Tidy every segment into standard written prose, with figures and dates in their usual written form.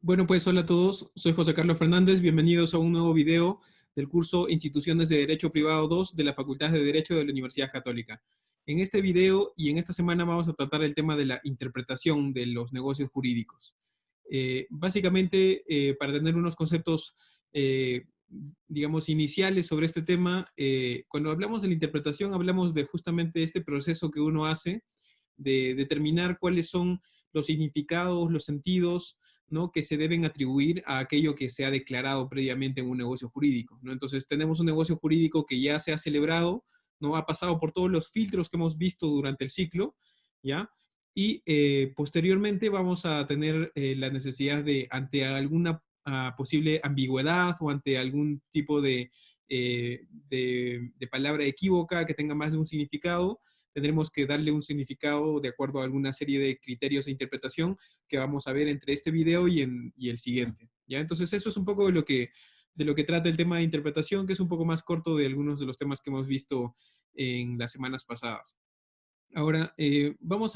Bueno, pues hola a todos, soy José Carlos Fernández, bienvenidos a un nuevo video del curso Instituciones de Derecho Privado 2 de la Facultad de Derecho de la Universidad Católica. En este video y en esta semana vamos a tratar el tema de la interpretación de los negocios jurídicos. Básicamente, para tener unos conceptos, eh, digamos, iniciales sobre este tema, cuando hablamos de la interpretación, hablamos de justamente este proceso que uno hace de determinar cuáles son los significados, los sentidos, ¿no?, que se deben atribuir a aquello que se ha declarado previamente en un negocio jurídico, ¿no? Entonces tenemos un negocio jurídico que ya se ha celebrado, ¿no? Ha pasado por todos los filtros que hemos visto durante el ciclo, ¿ya? Y posteriormente vamos a tener la necesidad de, ante alguna posible ambigüedad o ante algún tipo de palabra equívoca que tenga más de un significado, tendremos que darle un significado de acuerdo a alguna serie de criterios de interpretación que vamos a ver entre este video y el siguiente. ¿Ya? Entonces eso es un poco de lo que trata el tema de interpretación, que es un poco más corto de algunos de los temas que hemos visto en las semanas pasadas. Ahora, vamos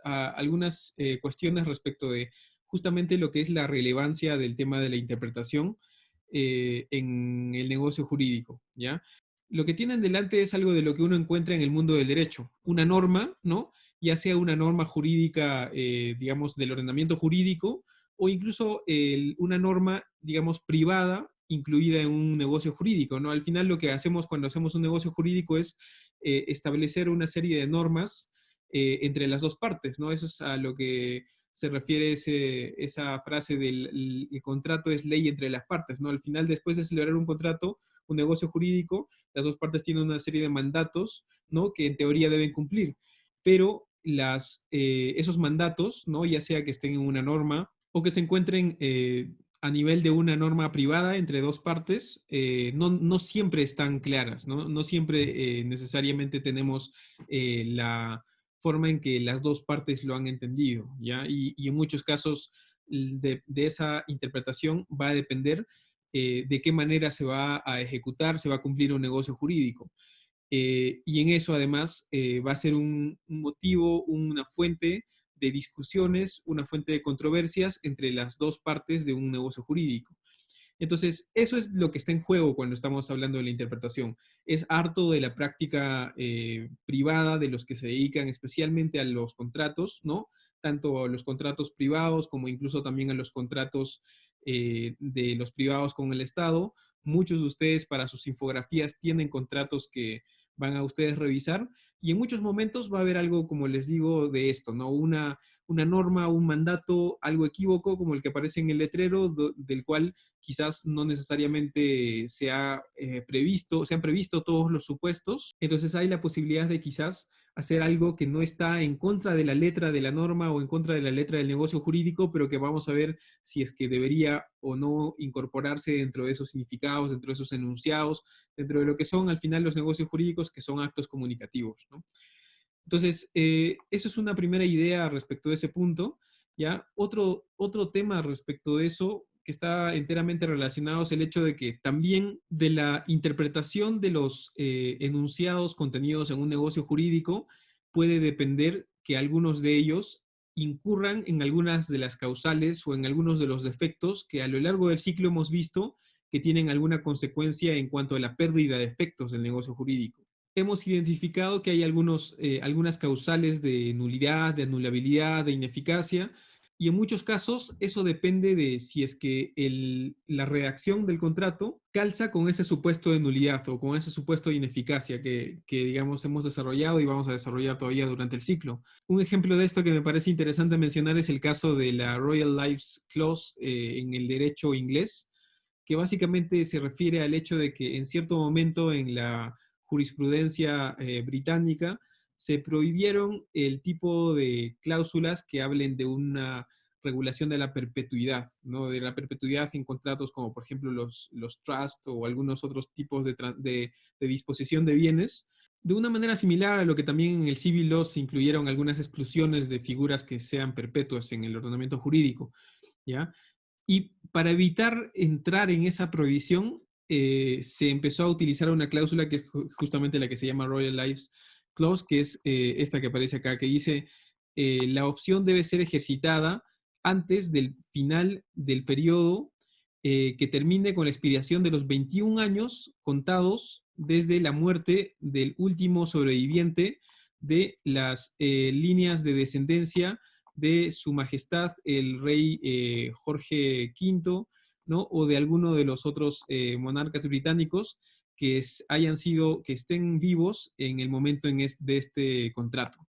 a algunas cuestiones respecto de justamente lo que es la relevancia del tema de la interpretación en el negocio jurídico, ¿ya? Lo que tienen delante es algo de lo que uno encuentra en el mundo del derecho, una norma, ¿no? Ya sea una norma jurídica, digamos, del ordenamiento jurídico, o incluso una norma, digamos, privada, incluida en un negocio jurídico, ¿no? Al final lo que hacemos cuando hacemos un negocio jurídico es establecer una serie de normas entre las dos partes, ¿no? Eso es a lo que se refiere esa frase del el contrato es ley entre las partes, ¿no? Al final, después de celebrar un contrato, un negocio jurídico, las dos partes tienen una serie de mandatos, ¿no?, que en teoría deben cumplir, pero esos mandatos, ¿no?, ya sea que estén en una norma o que se encuentren a nivel de una norma privada entre dos partes, no siempre están claras, ¿no? No siempre necesariamente tenemos la forma en que las dos partes lo han entendido, ¿ya? Y en muchos casos de esa interpretación va a depender de qué manera se va a ejecutar, se va a cumplir un negocio jurídico. Y en eso además va a ser un motivo, una fuente de discusiones, una fuente de controversias entre las dos partes de un negocio jurídico. Entonces, eso es lo que está en juego cuando estamos hablando de la interpretación. Es harto de la práctica privada de los que se dedican especialmente a los contratos, ¿no? Tanto a los contratos privados como incluso también a los contratos de los privados con el Estado. Muchos de ustedes para sus infografías tienen contratos que van a ustedes revisar y en muchos momentos va a haber algo, como les digo, de esto, ¿no? Una norma, un mandato, algo equívoco como el que aparece en el letrero del cual quizás no necesariamente se han previsto todos los supuestos, entonces hay la posibilidad de quizás hacer algo que no está en contra de la letra de la norma o en contra de la letra del negocio jurídico, pero que vamos a ver si es que debería o no incorporarse dentro de esos significados, dentro de esos enunciados, dentro de lo que son al final los negocios jurídicos, que son actos comunicativos, ¿no? Entonces, eso es una primera idea respecto de ese punto, ¿ya? Otro tema respecto de eso que está enteramente relacionado es el hecho de que también de la interpretación de los enunciados contenidos en un negocio jurídico puede depender que algunos de ellos incurran en algunas de las causales o en algunos de los defectos que a lo largo del ciclo hemos visto que tienen alguna consecuencia en cuanto a la pérdida de efectos del negocio jurídico. Hemos identificado que hay algunas causales de nulidad, de anulabilidad, de ineficacia, y en muchos casos eso depende de si es que la redacción del contrato calza con ese supuesto de nulidad o con ese supuesto de ineficacia digamos, hemos desarrollado y vamos a desarrollar todavía durante el ciclo. Un ejemplo de esto que me parece interesante mencionar es el caso de la Royal Lives Clause en el derecho inglés, que básicamente se refiere al hecho de que en cierto momento en la jurisprudencia británica se prohibieron el tipo de cláusulas que hablen de una regulación de la perpetuidad, ¿no? De la perpetuidad en contratos como por ejemplo los trust o algunos otros tipos de disposición de bienes, de una manera similar a lo que también en el civil law se incluyeron algunas exclusiones de figuras que sean perpetuas en el ordenamiento jurídico, ¿ya? Y para evitar entrar en esa prohibición, se empezó a utilizar una cláusula que es justamente la que se llama Royal Lives Clause, que es esta que aparece acá, que dice, la opción debe ser ejercitada antes del final del periodo que termine con la expiración de los 21 años contados desde la muerte del último sobreviviente de las líneas de descendencia de Su Majestad el Rey Jorge V, ¿no? O de alguno de los otros monarcas británicos hayan sido, que estén vivos en el momento de este contrato,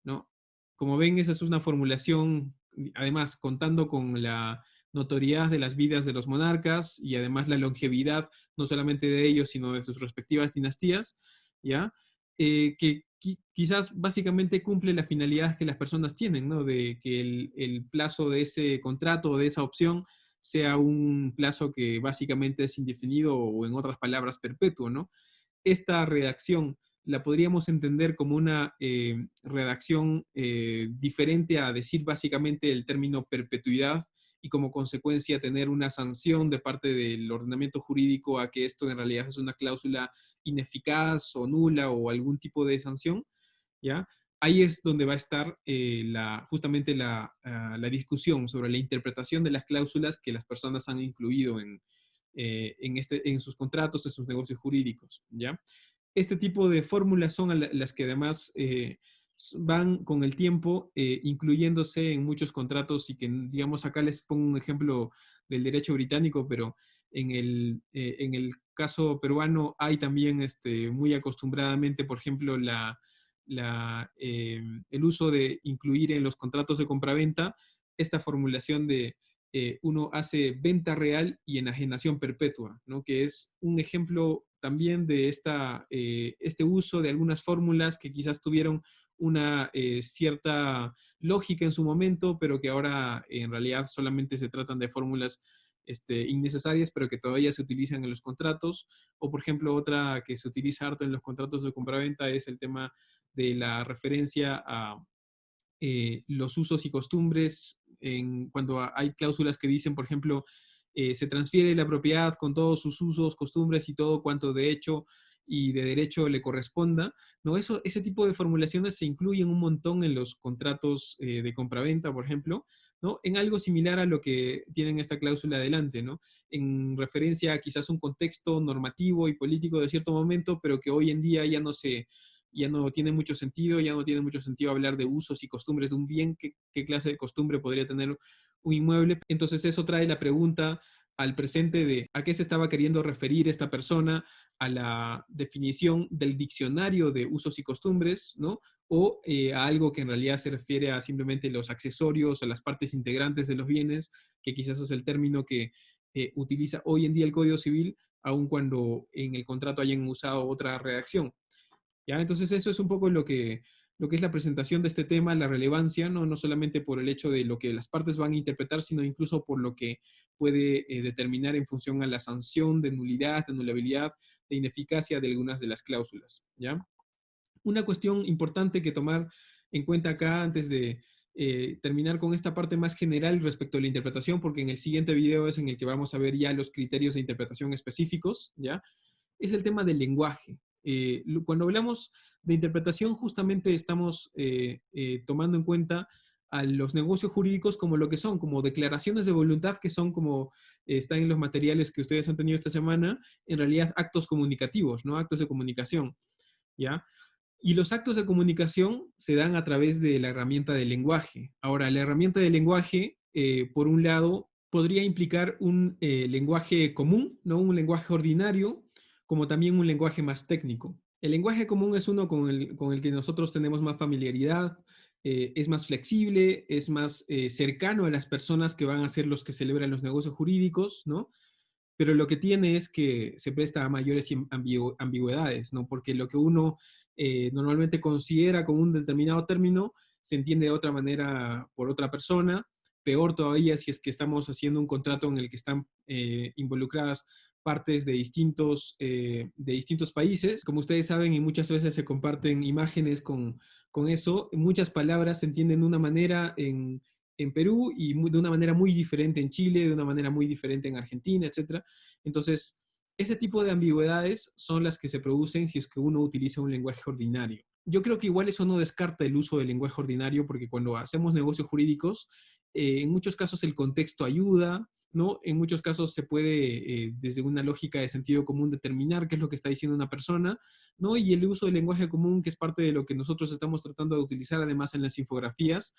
¿no? Como ven, esa es una formulación, además, contando con la notoriedad de las vidas de los monarcas y además la longevidad, no solamente de ellos, sino de sus respectivas dinastías, ¿ya? Que quizás básicamente cumple la finalidad que las personas tienen, ¿no? De que el plazo de ese contrato o de esa opción sea un plazo que básicamente es indefinido o en otras palabras perpetuo, ¿no? Esta redacción la podríamos entender como una redacción diferente a decir básicamente el término perpetuidad y como consecuencia tener una sanción de parte del ordenamiento jurídico a que esto en realidad es una cláusula ineficaz o nula o algún tipo de sanción, ¿ya? Ahí es donde va a estar justamente la discusión sobre la interpretación de las cláusulas que las personas han incluido en sus contratos, en sus negocios jurídicos, ¿ya? Este tipo de fórmulas son las que además van con el tiempo incluyéndose en muchos contratos y que, digamos, acá les pongo un ejemplo del derecho británico, pero en el caso peruano hay también muy acostumbradamente, por ejemplo, el uso de incluir en los contratos de compraventa esta formulación de uno hace venta real y enajenación perpetua, ¿no? Que es un ejemplo también de este uso de algunas fórmulas que quizás tuvieron una cierta lógica en su momento, pero que ahora en realidad solamente se tratan de fórmulas innecesarias, pero que todavía se utilizan en los contratos. O, por ejemplo, otra que se utiliza harto en los contratos de compraventa es el tema de la referencia a los usos y costumbres, cuando hay cláusulas que dicen, por ejemplo, se transfiere la propiedad con todos sus usos, costumbres y todo cuanto de hecho y de derecho le corresponda, ¿no? Ese tipo de formulaciones se incluyen un montón en los contratos de compraventa, por ejemplo, ¿no? En algo similar a lo que tienen esta cláusula adelante, ¿no? En referencia a quizás un contexto normativo y político de cierto momento, pero que hoy en día ya no tiene mucho sentido, ya no tiene mucho sentido hablar de usos y costumbres de un bien, qué clase de costumbre podría tener un inmueble. Entonces eso trae la pregunta al presente de a qué se estaba queriendo referir esta persona, a la definición del diccionario de usos y costumbres, ¿no? O a algo que en realidad se refiere a simplemente los accesorios o las partes integrantes de los bienes, que quizás es el término que utiliza hoy en día el Código Civil, aun cuando en el contrato hayan usado otra redacción. ¿Ya? Entonces eso es un poco lo que es la presentación de este tema, la relevancia, ¿no? No solamente por el hecho de lo que las partes van a interpretar, sino incluso por lo que puede determinar en función a la sanción de nulidad, de anulabilidad, de ineficacia de algunas de las cláusulas, ¿ya? Una cuestión importante que tomar en cuenta acá antes de terminar con esta parte más general respecto a la interpretación, porque en el siguiente video es en el que vamos a ver ya los criterios de interpretación específicos, ¿ya? Es el tema del lenguaje. Cuando hablamos de interpretación, justamente estamos tomando en cuenta a los negocios jurídicos como lo que son, como declaraciones de voluntad que son como están en los materiales que ustedes han tenido esta semana, en realidad actos comunicativos, ¿no? Actos de comunicación, ¿ya? Y los actos de comunicación se dan a través de la herramienta del lenguaje. Ahora, la herramienta del lenguaje, por un lado, podría implicar un lenguaje común, ¿no? Un lenguaje ordinario, como también un lenguaje más técnico. El lenguaje común es uno con el que nosotros tenemos más familiaridad, es más flexible, es más cercano a las personas que van a ser los que celebran los negocios jurídicos, ¿no? Pero lo que tiene es que se presta a mayores ambigüedades, ¿no? Porque lo que uno normalmente considera como un determinado término se entiende de otra manera por otra persona. Peor todavía si es que estamos haciendo un contrato en el que están involucradas partes de distintos países. Como ustedes saben, y muchas veces se comparten imágenes con eso, muchas palabras se entienden de una manera en Perú y de una manera muy diferente en Chile, de una manera muy diferente en Argentina, etcétera. Entonces, ese tipo de ambigüedades son las que se producen si es que uno utiliza un lenguaje ordinario. Yo creo que igual eso no descarta el uso del lenguaje ordinario porque cuando hacemos negocios jurídicos, En muchos casos el contexto ayuda, ¿no? En muchos casos se puede, desde una lógica de sentido común, determinar qué es lo que está diciendo una persona, ¿no? Y el uso del lenguaje común, que es parte de lo que nosotros estamos tratando de utilizar además en las infografías,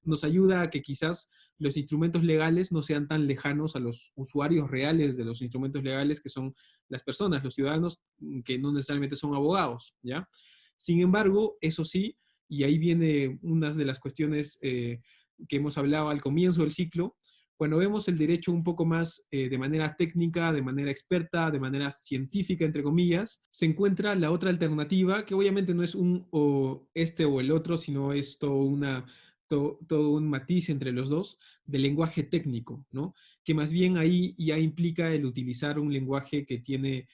nos ayuda a que quizás los instrumentos legales no sean tan lejanos a los usuarios reales de los instrumentos legales, que son las personas, los ciudadanos, que no necesariamente son abogados, ¿ya? Sin embargo, eso sí, y ahí viene una de las cuestiones que hemos hablado al comienzo del ciclo, cuando vemos el derecho un poco más de manera técnica, de manera experta, de manera científica, entre comillas, se encuentra la otra alternativa, que obviamente no es un o este o el otro, sino es todo un matiz entre los dos, del lenguaje técnico, ¿no? Que más bien ahí ya implica el utilizar un lenguaje que tiene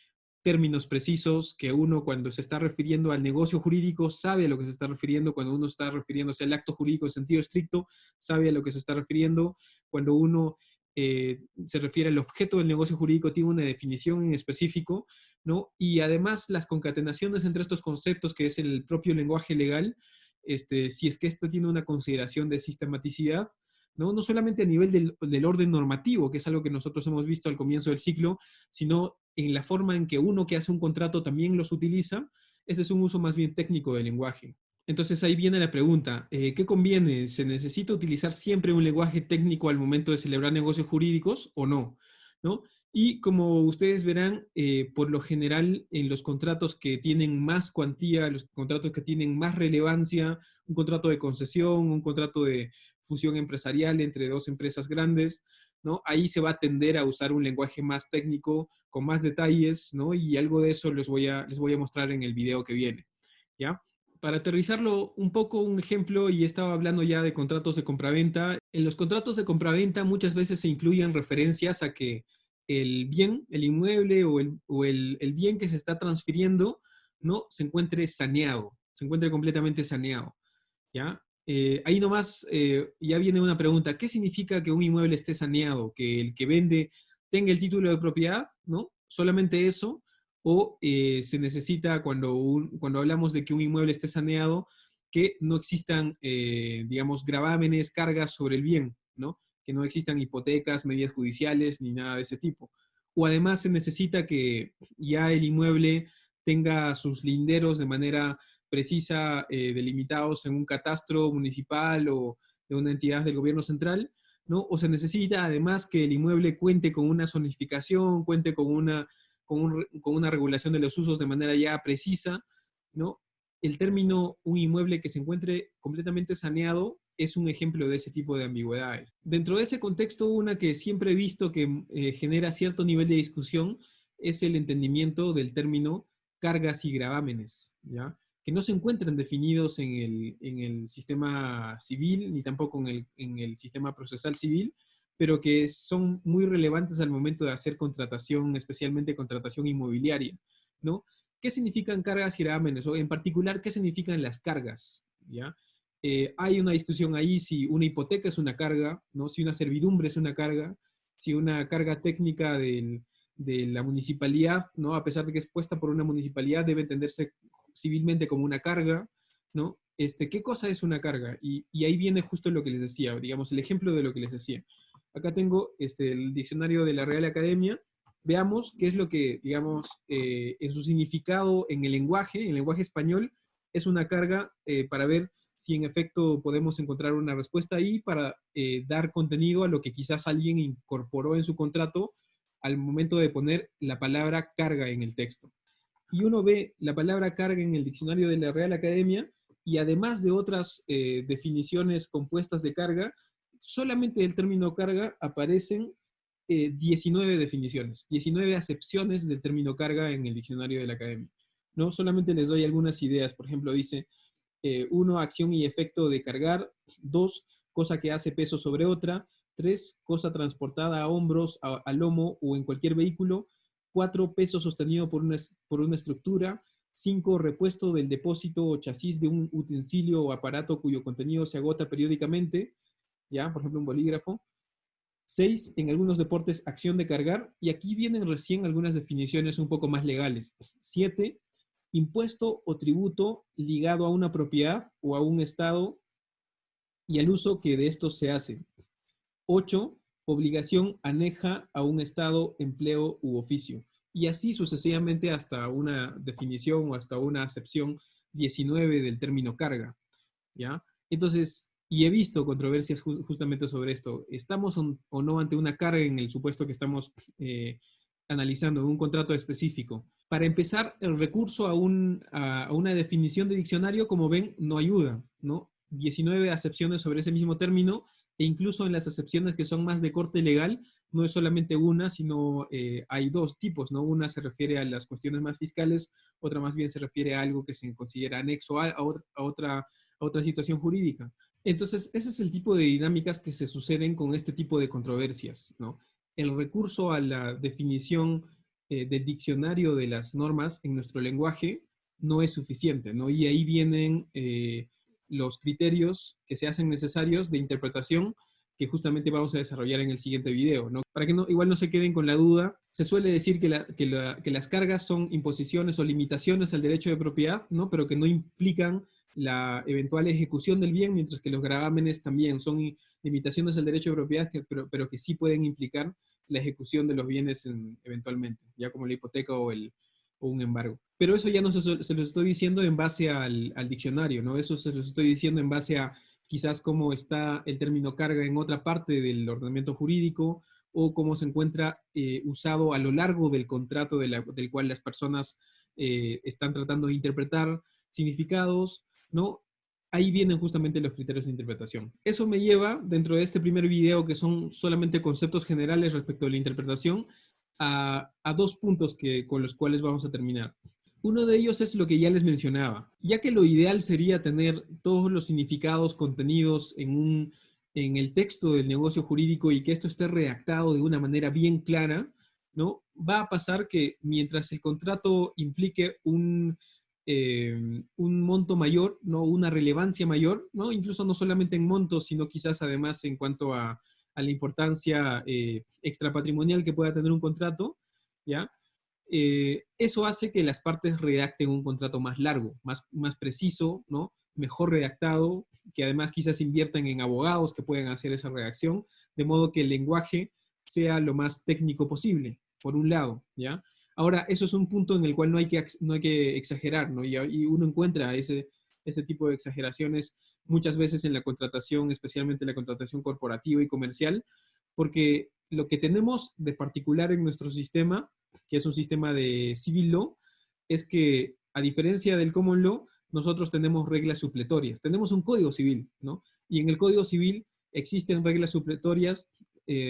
términos precisos, que uno cuando se está refiriendo al negocio jurídico sabe a lo que se está refiriendo, cuando uno está refiriéndose al acto jurídico en sentido estricto, sabe a lo que se está refiriendo, cuando uno se refiere al objeto del negocio jurídico, tiene una definición en específico, ¿no? Y además las concatenaciones entre estos conceptos, que es el propio lenguaje legal, si es que esto tiene una consideración de sistematicidad, ¿no? No solamente a nivel del orden normativo, que es algo que nosotros hemos visto al comienzo del ciclo, sino en la forma en que uno que hace un contrato también los utiliza. Ese es un uso más bien técnico del lenguaje. Entonces ahí viene la pregunta, ¿qué conviene? ¿Se necesita utilizar siempre un lenguaje técnico al momento de celebrar negocios jurídicos o no? ¿No? Y como ustedes verán, por lo general en los contratos que tienen más cuantía, los contratos que tienen más relevancia, un contrato de concesión, un contrato de fusión empresarial entre dos empresas grandes, ¿no? Ahí se va a tender a usar un lenguaje más técnico, con más detalles, ¿no? Y algo de eso les voy a mostrar en el video que viene, ¿ya? Para aterrizarlo un poco, un ejemplo, y estaba hablando ya de contratos de compraventa. En los contratos de compraventa muchas veces se incluyen referencias a que el bien, el inmueble o el bien que se está transfiriendo, ¿no? Se encuentre saneado, se encuentre completamente saneado, ¿ya? Ahí nomás ya viene una pregunta, ¿qué significa que un inmueble esté saneado? ¿Que el que vende tenga el título de propiedad? ¿No? ¿Solamente eso? ¿O se necesita cuando hablamos de que un inmueble esté saneado, que no existan, digamos, gravámenes, cargas sobre el bien, ¿no? Que no existan hipotecas, medidas judiciales, ni nada de ese tipo. O además se necesita que ya el inmueble tenga sus linderos de manera precisa, delimitados en un catastro municipal o de una entidad del gobierno central, ¿no? O se necesita además que el inmueble cuente con una zonificación, cuente con una regulación de los usos de manera ya precisa, ¿no? El término un inmueble que se encuentre completamente saneado es un ejemplo de ese tipo de ambigüedades. Dentro de ese contexto, una que siempre he visto que genera cierto nivel de discusión es el entendimiento del término cargas y gravámenes, ¿ya? Que no se encuentran definidos en el sistema civil, ni tampoco en el sistema procesal civil, pero que son muy relevantes al momento de hacer contratación, especialmente contratación inmobiliaria, ¿no? ¿Qué significan cargas y gravámenes? O en particular, ¿qué significan las cargas? ¿Ya? Hay una discusión ahí si una hipoteca es una carga, ¿no? Si una servidumbre es una carga, si una carga técnica de la municipalidad, ¿no? A pesar de que es puesta por una municipalidad, debe entenderse civilmente como una carga, ¿no? ¿Qué cosa es una carga? Y ahí viene justo lo que les decía, digamos, el ejemplo de lo que les decía. Acá tengo el diccionario de la Real Academia. Veamos qué es lo que, digamos, en su significado en el lenguaje español, es una carga, para ver si en efecto podemos encontrar una respuesta ahí para dar contenido a lo que quizás alguien incorporó en su contrato al momento de poner la palabra carga en el texto. Y uno ve la palabra carga en el diccionario de la Real Academia, y además de otras definiciones compuestas de carga, solamente del término carga aparecen 19 definiciones, 19 acepciones del término carga en el diccionario de la Academia. ¿No? Solamente les doy algunas ideas. Por ejemplo, dice, 1, acción y efecto de cargar; 2, cosa que hace peso sobre otra; 3, cosa transportada a hombros, a lomo o en cualquier vehículo; 4, peso sostenido por una estructura; 5, repuesto del depósito o chasis de un utensilio o aparato cuyo contenido se agota periódicamente, ¿ya? Por ejemplo, un bolígrafo. 6, en algunos deportes, acción de cargar, y aquí vienen recién algunas definiciones un poco más legales. 7, impuesto o tributo ligado a una propiedad o a un estado y al uso que de estos se hace. 8, obligación aneja a un estado, empleo u oficio. Y así sucesivamente hasta una definición o hasta una acepción 19 del término carga, ¿ya? Entonces, y he visto controversias justamente sobre esto. ¿Estamos o no ante una carga en el supuesto que estamos analizando en un contrato específico? Para empezar, el recurso a una definición de diccionario, como ven, no ayuda, ¿no? 19 acepciones sobre ese mismo término, e incluso en las acepciones que son más de corte legal, no es solamente una, sino hay dos tipos, ¿no? Una se refiere a las cuestiones más fiscales, otra más bien se refiere a algo que se considera anexo a otra situación jurídica. Entonces, ese es el tipo de dinámicas que se suceden con este tipo de controversias, ¿no? El recurso a la definición del diccionario de las normas en nuestro lenguaje no es suficiente, ¿no? Y ahí vienen los criterios que se hacen necesarios de interpretación que justamente vamos a desarrollar en el siguiente video, ¿no? Para que igual no se queden con la duda, se suele decir que las cargas son imposiciones o limitaciones al derecho de propiedad, ¿no? Pero que no implican la eventual ejecución del bien, mientras que los gravámenes también son limitaciones al derecho de propiedad, pero que sí pueden implicar la ejecución de los bienes eventualmente, ya como la hipoteca o un embargo. Pero eso ya no se los estoy diciendo en base al diccionario, ¿no? Eso se los estoy diciendo en base a quizás cómo está el término carga en otra parte del ordenamiento jurídico o cómo se encuentra usado a lo largo del contrato del cual las personas están tratando de interpretar significados, ¿no? Ahí vienen justamente los criterios de interpretación. Eso me lleva, dentro de este primer video, que son solamente conceptos generales respecto a la interpretación, a dos puntos con los cuales vamos a terminar. Uno de ellos es lo que ya les mencionaba, ya que lo ideal sería tener todos los significados contenidos en el texto del negocio jurídico y que esto esté redactado de una manera bien clara, ¿no? Va a pasar que mientras el contrato implique un monto mayor, ¿no? Una relevancia mayor, ¿no? Incluso no solamente en montos, sino quizás además en cuanto a la importancia extrapatrimonial que pueda tener un contrato, ¿ya? Eso hace que las partes redacten un contrato más largo, más preciso, ¿no? Mejor redactado, que además quizás inviertan en abogados que puedan hacer esa redacción, de modo que el lenguaje sea lo más técnico posible, por un lado, ¿ya? Ahora, eso es un punto en el cual no hay que exagerar, ¿no? Y uno encuentra ese tipo de exageraciones muchas veces en la contratación, especialmente en la contratación corporativa y comercial, porque lo que tenemos de particular en nuestro sistema, que es un sistema de civil law, es que a diferencia del common law, nosotros tenemos reglas supletorias. Tenemos un código civil, ¿no? Y en el código civil existen reglas supletorias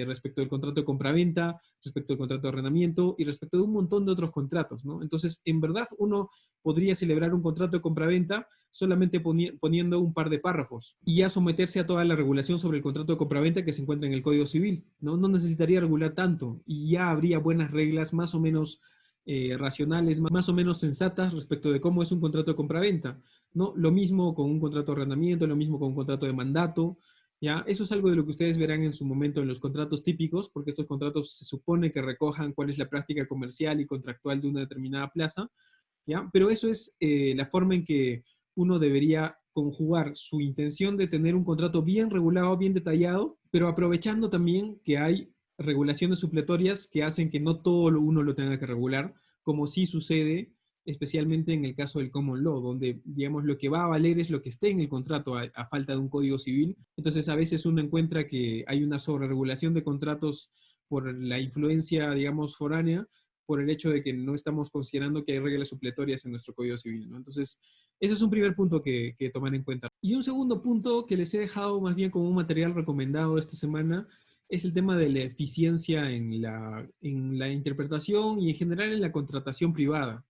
respecto del contrato de compraventa, respecto del contrato de arrendamiento y respecto de un montón de otros contratos, ¿no? Entonces, en verdad, uno podría celebrar un contrato de compraventa solamente poniendo un par de párrafos y ya someterse a toda la regulación sobre el contrato de compraventa que se encuentra en el Código Civil, ¿no? No necesitaría regular tanto y ya habría buenas reglas más o menos racionales, más o menos sensatas respecto de cómo es un contrato de compraventa, ¿no? Lo mismo con un contrato de arrendamiento, lo mismo con un contrato de mandato, ¿ya? Eso es algo de lo que ustedes verán en su momento en los contratos típicos, porque estos contratos se supone que recojan cuál es la práctica comercial y contractual de una determinada plaza, ¿ya? Pero eso es la forma en que uno debería conjugar su intención de tener un contrato bien regulado, bien detallado, pero aprovechando también que hay regulaciones supletorias que hacen que no todo uno lo tenga que regular, como sí sucede especialmente en el caso del common law, donde, digamos, lo que va a valer es lo que esté en el contrato a falta de un código civil. Entonces, a veces uno encuentra que hay una sobreregulación de contratos por la influencia, digamos, foránea, por el hecho de que no estamos considerando que hay reglas supletorias en nuestro Código Civil, ¿no? Entonces, ese es un primer punto que tomar en cuenta. Y un segundo punto que les he dejado más bien como un material recomendado esta semana es el tema de la eficiencia en la interpretación y en general en la contratación privada,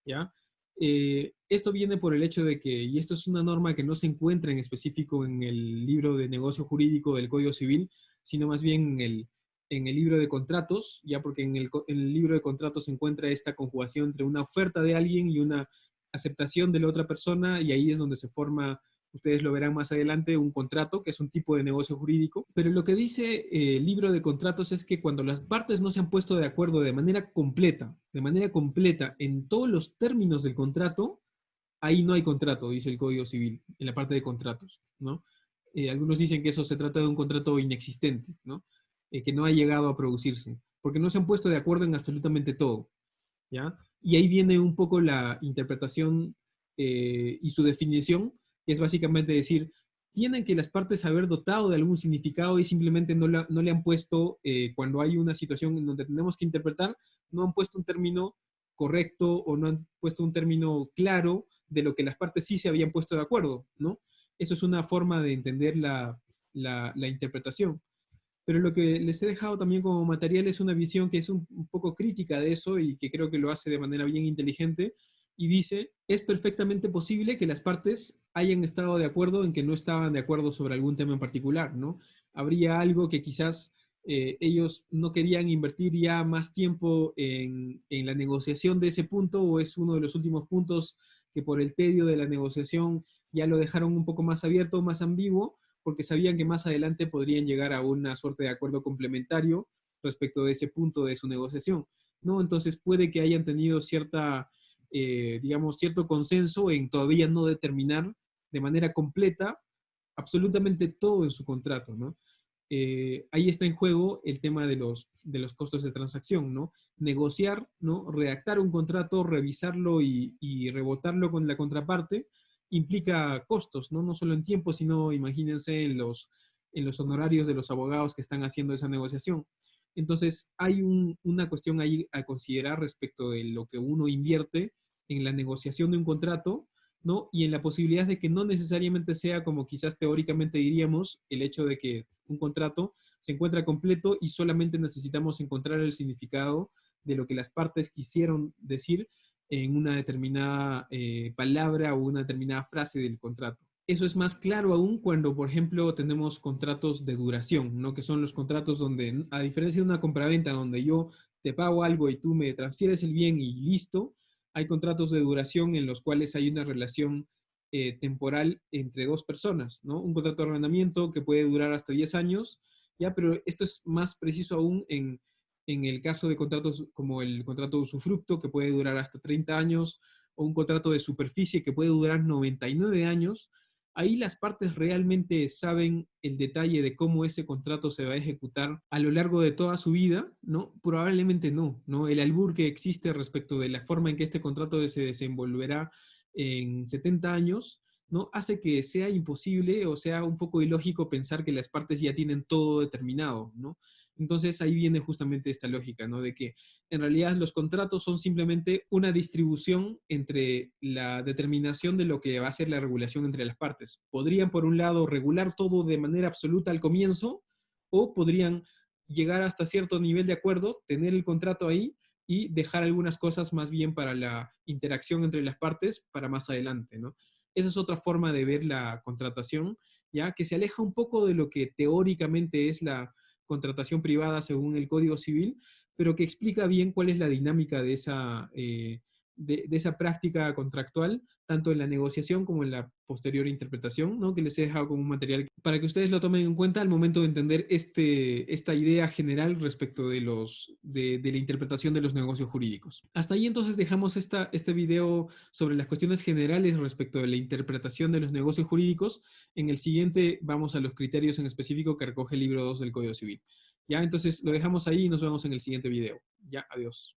¿ya? Esto viene por el hecho de que, y esto es una norma que no se encuentra en específico en el libro de negocio jurídico del Código Civil, sino más bien en el libro de contratos, ya porque en el libro de contratos se encuentra esta conjugación entre una oferta de alguien y una aceptación de la otra persona, y ahí es donde se forma, ustedes lo verán más adelante, un contrato, que es un tipo de negocio jurídico. Pero lo que dice el libro de contratos es que cuando las partes no se han puesto de acuerdo de manera completa en todos los términos del contrato, ahí no hay contrato, dice el Código Civil, en la parte de contratos, ¿no? algunos dicen que eso se trata de un contrato inexistente, ¿no? Que no ha llegado a producirse, porque no se han puesto de acuerdo en absolutamente todo, ¿ya? Y ahí viene un poco la interpretación y su definición, que es básicamente decir, tienen que las partes haber dotado de algún significado y simplemente no le han puesto, cuando hay una situación en donde tenemos que interpretar, no han puesto un término correcto o no han puesto un término claro de lo que las partes sí se habían puesto de acuerdo, ¿no? Eso es una forma de entender la interpretación. Pero lo que les he dejado también como material es una visión que es un poco crítica de eso y que creo que lo hace de manera bien inteligente. Y dice, es perfectamente posible que las partes hayan estado de acuerdo en que no estaban de acuerdo sobre algún tema en particular, ¿no? Habría algo que quizás ellos no querían invertir ya más tiempo en la negociación de ese punto, o es uno de los últimos puntos que por el tedio de la negociación ya lo dejaron un poco más abierto, más ambiguo, porque sabían que más adelante podrían llegar a una suerte de acuerdo complementario respecto de ese punto de su negociación, ¿no? Entonces puede que hayan tenido cierta, digamos, cierto consenso en todavía no determinar de manera completa absolutamente todo en su contrato, ¿no? Ahí está en juego el tema de los costos de transacción, ¿no? Negociar, ¿no? Redactar un contrato, revisarlo y rebotarlo con la contraparte implica costos, ¿no? No solo en tiempo, sino imagínense en los honorarios de los abogados que están haciendo esa negociación. Entonces, hay una cuestión ahí a considerar respecto de lo que uno invierte en la negociación de un contrato, ¿no? Y en la posibilidad de que no necesariamente sea como quizás teóricamente diríamos, el hecho de que un contrato se encuentra completo y solamente necesitamos encontrar el significado de lo que las partes quisieron decir en una determinada palabra o una determinada frase del contrato. Eso es más claro aún cuando, por ejemplo, tenemos contratos de duración, ¿no? Que son los contratos donde, a diferencia de una compraventa donde yo te pago algo y tú me transfieres el bien y listo, hay contratos de duración en los cuales hay una relación temporal entre dos personas, ¿no? Un contrato de arrendamiento que puede durar hasta 10 años, ¿ya? Pero esto es más preciso aún en el caso de contratos como el contrato de usufructo, que puede durar hasta 30 años, o un contrato de superficie que puede durar 99 años. Ahí las partes realmente saben el detalle de cómo ese contrato se va a ejecutar a lo largo de toda su vida, ¿no? Probablemente no, ¿no? El albur que existe respecto de la forma en que este contrato se desenvolverá en 70 años, ¿no? Hace que sea imposible o sea un poco ilógico pensar que las partes ya tienen todo determinado, ¿no? Entonces ahí viene justamente esta lógica, ¿no? De que en realidad los contratos son simplemente una distribución entre la determinación de lo que va a ser la regulación entre las partes. Podrían, por un lado, regular todo de manera absoluta al comienzo, o podrían llegar hasta cierto nivel de acuerdo, tener el contrato ahí y dejar algunas cosas más bien para la interacción entre las partes para más adelante, ¿no? Esa es otra forma de ver la contratación, ya que se aleja un poco de lo que teóricamente es la contratación privada según el Código Civil, pero que explica bien cuál es la dinámica de esa práctica contractual, tanto en la negociación como en la posterior interpretación, ¿no? Que les he dejado como un material para que ustedes lo tomen en cuenta al momento de entender esta idea general respecto de la interpretación de los negocios jurídicos. Hasta ahí entonces dejamos este video sobre las cuestiones generales respecto de la interpretación de los negocios jurídicos. En el siguiente vamos a los criterios en específico que recoge el libro 2 del Código Civil. Ya, entonces lo dejamos ahí y nos vemos en el siguiente video. Ya, adiós.